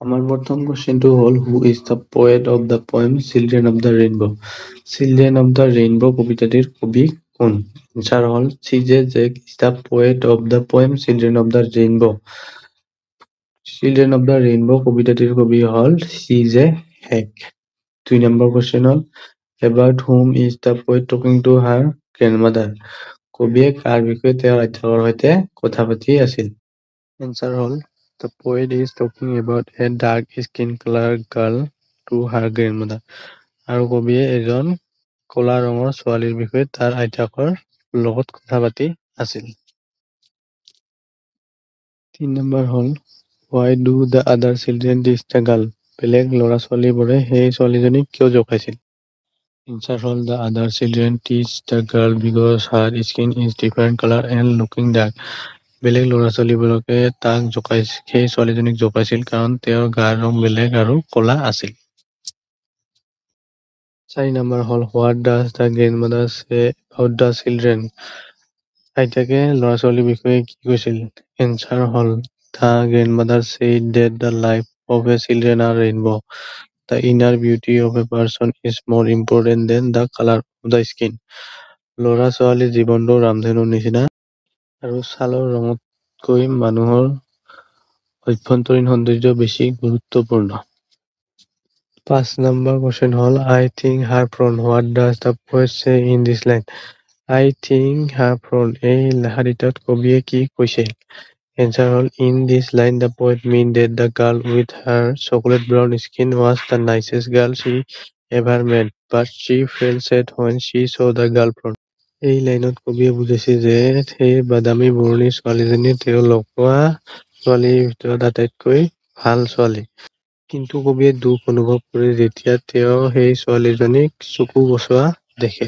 আমাৰ প্ৰথম কুৱেশ্যনটো হ'ল who is the poet of the poem children of the rainbow'? Children of the rainbow' কবিতাটিৰ কবি কোন? এনচাৰ হ'ল CJ. Jack is the poet of the poem children of the rainbow'. Children of the rainbow' কবিতাটিৰ কবি হ'ল CJ. Heck. 2 নম্বৰ question হ'ল about whom is the poet talking to her grandmother? কবিয়ে কাৰ বিষয়ে তেওঁৰ আইতাকৰ সৈতে কথা পাতি আছিল? এনচাৰ হ'ল the poet is talking about A dark skin colour girl two her গ্ৰেণ্ডমাদাৰ। আৰু কবিয়ে এজন ক'লা ৰঙৰ ছোৱালীৰ বিষয়ে তাৰ আইতাকৰ লগত কথা পাতি আছিল। 3 নম্বৰ হ'ল হোৱাই ডু দ্য আদাৰ চিলড্ৰেন টিচ দ্য গাৰ্ল? বেলেগ ল'ৰা-ছোৱালীবোৰে সেই ছোৱালীজনীক কিয় জোকাইছিল? এনচাৰ হ'ল দ্য আদাৰ চিলড্ৰেন টিচ the girl because her skin is different colour and looking dark. বেলেগ ল'ৰা-ছোৱালীবোৰকে সেই ছোৱালীজনীক জোকাইছিল কাৰণ তেওঁৰ গাৰ ৰং বেলেগ আৰু ক'লা আছিল। 4 নম্বৰ হ'ল হোৱাট ডাজ দ্য গ্ৰেণ্ডমাদাৰ চে এবাউট দ্য চিলড্ৰেন? আইতাকে ল'ৰা-ছোৱালীৰ বিষয়ে কি কৈছিল? এনচাৰ হ'ল the grandmother said that the life of a children are rainbow'. The inner beauty of a person is more important than the colour of the skin. ল'ৰা-ছোৱালীৰ জীৱনটো ৰামধেনুৰ নিচিনা আৰু ছালৰ ৰঙতকৈ মানুহৰ অভ্যন্তৰীণ সৌন্দৰ্য বেছি গুৰুত্বপূৰ্ণ। 5 নম্বৰ কুৱেশ্যন হ'ল I think her friend what does the poet say in this line? I think her friend এই শাৰীটোত কবিয়ে কি কৈছে? এনচাৰ হ'ল in this line the poet mean that the girl with her chocolate brown skin was the nicest girl she ever met but she felt sad when she saw the girl friend. এই লাইনত কবিয়ে বুজাইছে যে সেই বাদামী বৰণীৰ ছোৱালীজনী তেওঁ লগ পোৱা ছোৱালীৰ ভিতৰত আটাইতকৈ ভাল ছোৱালী। কিন্তু কবিয়ে দুখ অনুভৱ কৰে যেতিয়া তেওঁ সেই ছোৱালীজনীক চকু গছোৱা দেখে।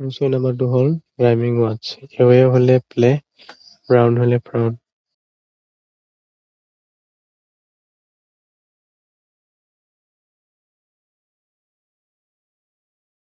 6 নম্বৰটো হ'ল ৰাইমিং ৱৰ্ডছ। এৱে হ'লে প্লে, ব্ৰাউন হ'লে প্ৰাউড,